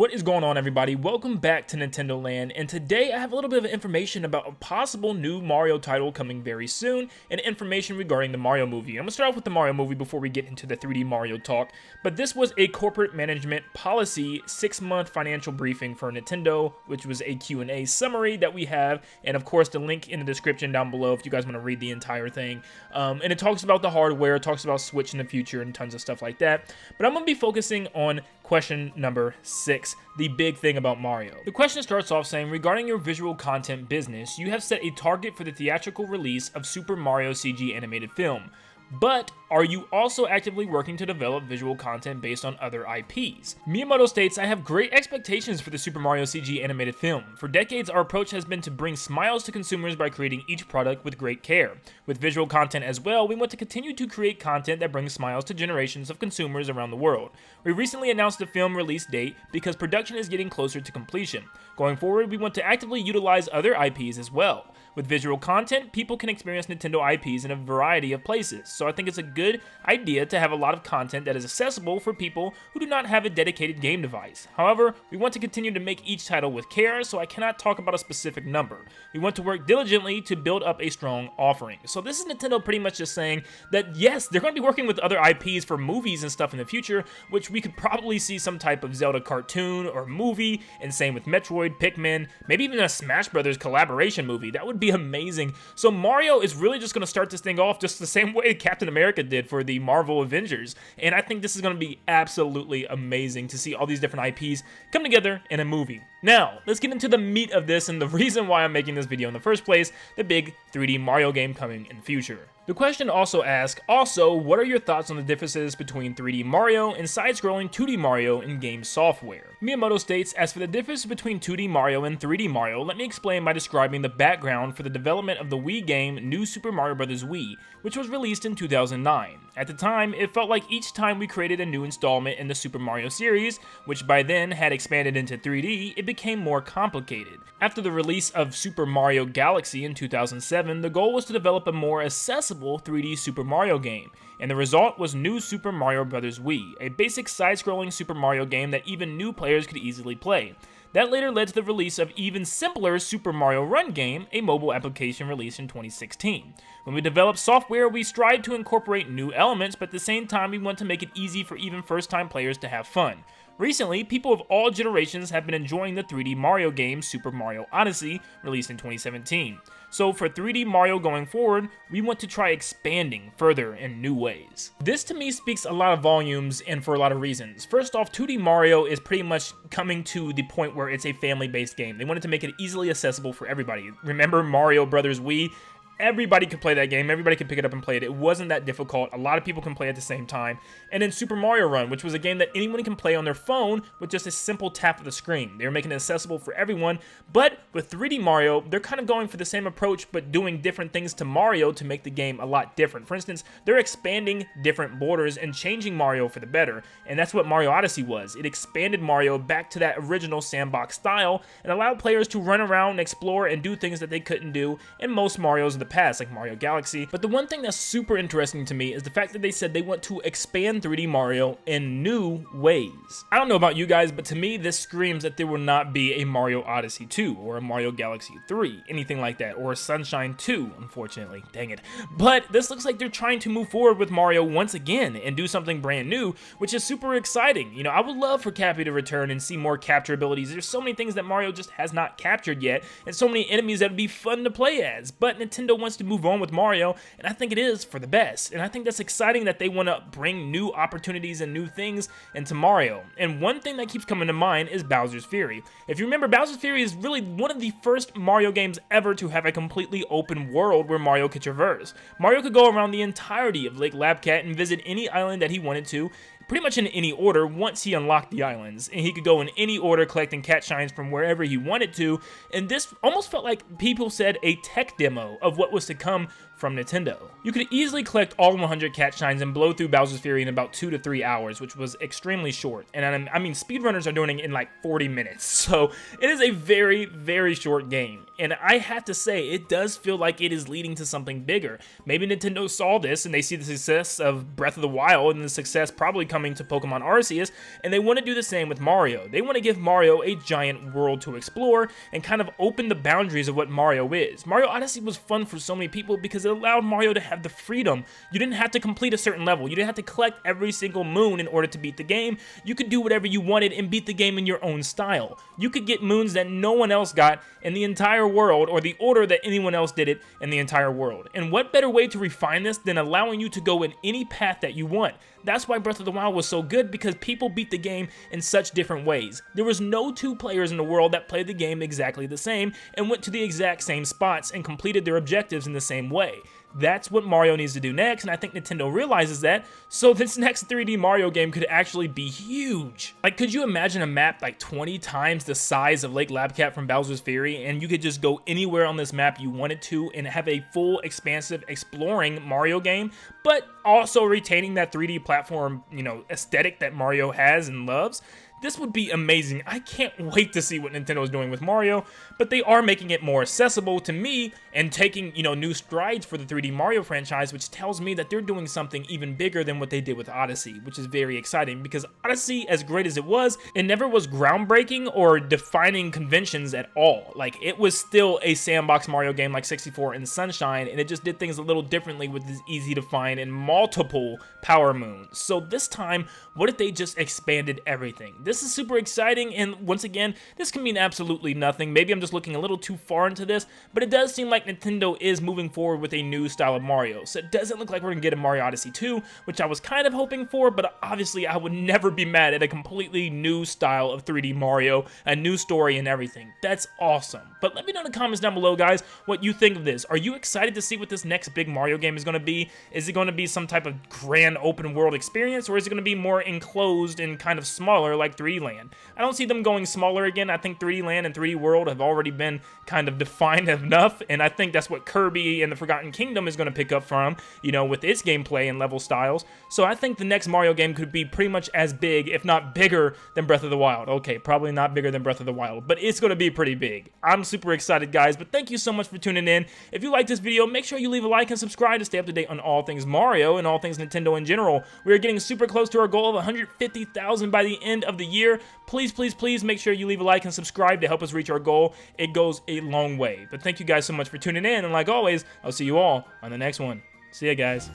What is going on, everybody? Welcome back to Nintendo Land, and today I have a little bit of information about a possible new Mario title coming very soon, and information regarding the Mario movie. I'm going to start off with the Mario movie before we get into the 3D Mario talk, but this was a corporate management policy 6-month financial briefing for Nintendo, which was a Q&A summary that we have, and of course the link in the description down below if you guys want to read the entire thing. And it talks about the hardware, it talks about Switch in the future, and tons of stuff like that, but I'm going to be focusing on question number 6, the big thing about Mario. The question starts off saying, regarding your visual content business, you have set a target for the theatrical release of Super Mario CG animated film. But are you also actively working to develop visual content based on other IPs? Miyamoto states, I have great expectations for the Super Mario CG animated film. For decades, our approach has been to bring smiles to consumers by creating each product with great care. With visual content as well, we want to continue to create content that brings smiles to generations of consumers around the world. We recently announced the film release date because production is getting closer to completion. Going forward, we want to actively utilize other IPs as well. With visual content, people can experience Nintendo IPs in a variety of places, so I think it's a good idea to have a lot of content that is accessible for people who do not have a dedicated game device. However, we want to continue to make each title with care, so I cannot talk about a specific number. We want to work diligently to build up a strong offering. So this is Nintendo pretty much just saying that yes, they're going to be working with other IPs for movies and stuff in the future, which we could probably see some type of Zelda cartoon or movie, and same with Metroid, Pikmin, maybe even a Smash Brothers collaboration movie. That would be amazing. So Mario is really just going to start this thing off just the same way Captain America did for the Marvel Avengers, and I think this is going to be absolutely amazing to see all these different IPs come together in a movie. Now, let's get into the meat of this and the reason why I'm making this video in the first place, the big 3D Mario game coming in the future. The question also asks, what are your thoughts on the differences between 3D Mario and side-scrolling 2D Mario in game software? Miyamoto states, as for the difference between 2D Mario and 3D Mario, let me explain by describing the background for the development of the Wii game New Super Mario Bros. Wii, which was released in 2009. At the time, it felt like each time we created a new installment in the Super Mario series, which by then had expanded into 3D, it became more complicated. After the release of Super Mario Galaxy in 2007, the goal was to develop a more accessible 3D Super Mario game, and the result was New Super Mario Bros. Wii, a basic side-scrolling Super Mario game that even new players could easily play. That later led to the release of even simpler Super Mario Run game, a mobile application released in 2016. When we develop software, we strive to incorporate new elements, but at the same time we want to make it easy for even first-time players to have fun. Recently, people of all generations have been enjoying the 3D Mario game Super Mario Odyssey, released in 2017. So for 3D Mario going forward, we want to try expanding further in new ways. This to me speaks a lot of volumes and for a lot of reasons. First off, 2D Mario is pretty much coming to the point where it's a family-based game. They wanted to make it easily accessible for everybody. Remember Mario Bros. Wii? Everybody could play that game, everybody could pick it up and play it. It wasn't that difficult, a lot of people can play at the same time. And then Super Mario Run, which was a game that anyone can play on their phone with just a simple tap of the screen. They were making it accessible for everyone, but with 3D Mario, they're kind of going for the same approach, but doing different things to Mario to make the game a lot different. For instance, they're expanding different borders and changing Mario for the better, and that's what Mario Odyssey was. It expanded Mario back to that original sandbox style, and allowed players to run around and explore and do things that they couldn't do in most Marios of the past, like Mario Galaxy. But the one thing that's super interesting to me is the fact that they said they want to expand 3D Mario in new ways. I don't know about you guys, but to me this screams that there will not be a Mario Odyssey 2 or a Mario Galaxy 3, anything like that, or a Sunshine 2, unfortunately, dang it. But this looks like they're trying to move forward with Mario once again and do something brand new, which is super exciting. You know, I would love for Cappy to return and see more capture abilities. There's so many things that Mario just has not captured yet, and so many enemies that would be fun to play as, but Nintendo wants to move on with Mario, and I think it is for the best. And I think that's exciting that they want to bring new opportunities and new things into Mario. And one thing that keeps coming to mind is Bowser's Fury. If you remember, Bowser's Fury is really one of the first Mario games ever to have a completely open world where Mario could traverse. Mario could go around the entirety of Lake Labcat and visit any island that he wanted to, pretty much in any order once he unlocked the islands, and he could go in any order collecting cat shines from wherever he wanted to, and this almost felt like people said a tech demo of what was to come from Nintendo. You could easily collect all 100 cat shines and blow through Bowser's Fury in about 2 to 3 hours, which was extremely short. And I mean, speedrunners are doing it in like 40 minutes. So it is a very, very short game. And I have to say, it does feel like it is leading to something bigger. Maybe Nintendo saw this and they see the success of Breath of the Wild and the success probably coming to Pokemon Arceus, and they want to do the same with Mario. They want to give Mario a giant world to explore and kind of open the boundaries of what Mario is. Mario Odyssey was fun for so many people because it allowed Mario to have the freedom. You didn't have to complete a certain level. You didn't have to collect every single moon in order to beat the game. You could do whatever you wanted and beat the game in your own style. You could get moons that no one else got in the entire world, or the order that anyone else did it in the entire world. And what better way to refine this than allowing you to go in any path that you want? That's why Breath of the Wild was so good, because people beat the game in such different ways. There was no two players in the world that played the game exactly the same and went to the exact same spots and completed their objectives in the same way. That's what Mario needs to do next, and I think Nintendo realizes that, so this next 3D Mario game could actually be huge. Like, could you imagine a map like 20 times the size of Lake Labcat from Bowser's Fury, and you could just go anywhere on this map you wanted to and have a full, expansive, exploring Mario game, but also retaining that 3D platform, you know, aesthetic that Mario has and loves? This would be amazing. I can't wait to see what Nintendo is doing with Mario, but they are making it more accessible to me and taking, you know, new strides for the 3D Mario franchise, which tells me that they're doing something even bigger than what they did with Odyssey, which is very exciting because Odyssey, as great as it never was groundbreaking or defining conventions at all. Like, it was still a sandbox Mario game like 64 and Sunshine, and it just did things a little differently with this easy to find and multiple power moons. So this time, what if they just expanded everything? This is super exciting, and once again, this can mean absolutely nothing. Maybe I'm just looking a little too far into this, but it does seem like Nintendo is moving forward with a new style of Mario. So it doesn't look like we're gonna get a Mario Odyssey 2, which I was kind of hoping for, but obviously I would never be mad at a completely new style of 3D Mario, a new story and everything. That's awesome. But let me know in the comments down below, guys, what you think of this. Are you excited to see what this next big Mario game is gonna be? Is it gonna be some type of grand open world experience, or is it gonna be more enclosed and kind of smaller like 3D Land? I don't see them going smaller again. I think 3D Land and 3D World have already been kind of defined enough, and I think that's what Kirby and the Forgotten Kingdom is going to pick up from, you know, with its gameplay and level styles. So I think the next Mario game could be pretty much as big, if not bigger, than Breath of the Wild. Okay, probably not bigger than Breath of the Wild, but it's going to be pretty big. I'm super excited, guys, but thank you so much for tuning in. If you like this video, make sure you leave a like and subscribe to stay up to date on all things Mario and all things Nintendo in general. We are getting super close to our goal of 150,000 by the end of the year. Please, please, please make sure you leave a like and subscribe to help us reach our goal. It goes a long way. But thank you guys so much for tuning in, and like always, I'll see you all on the next one. See ya, guys.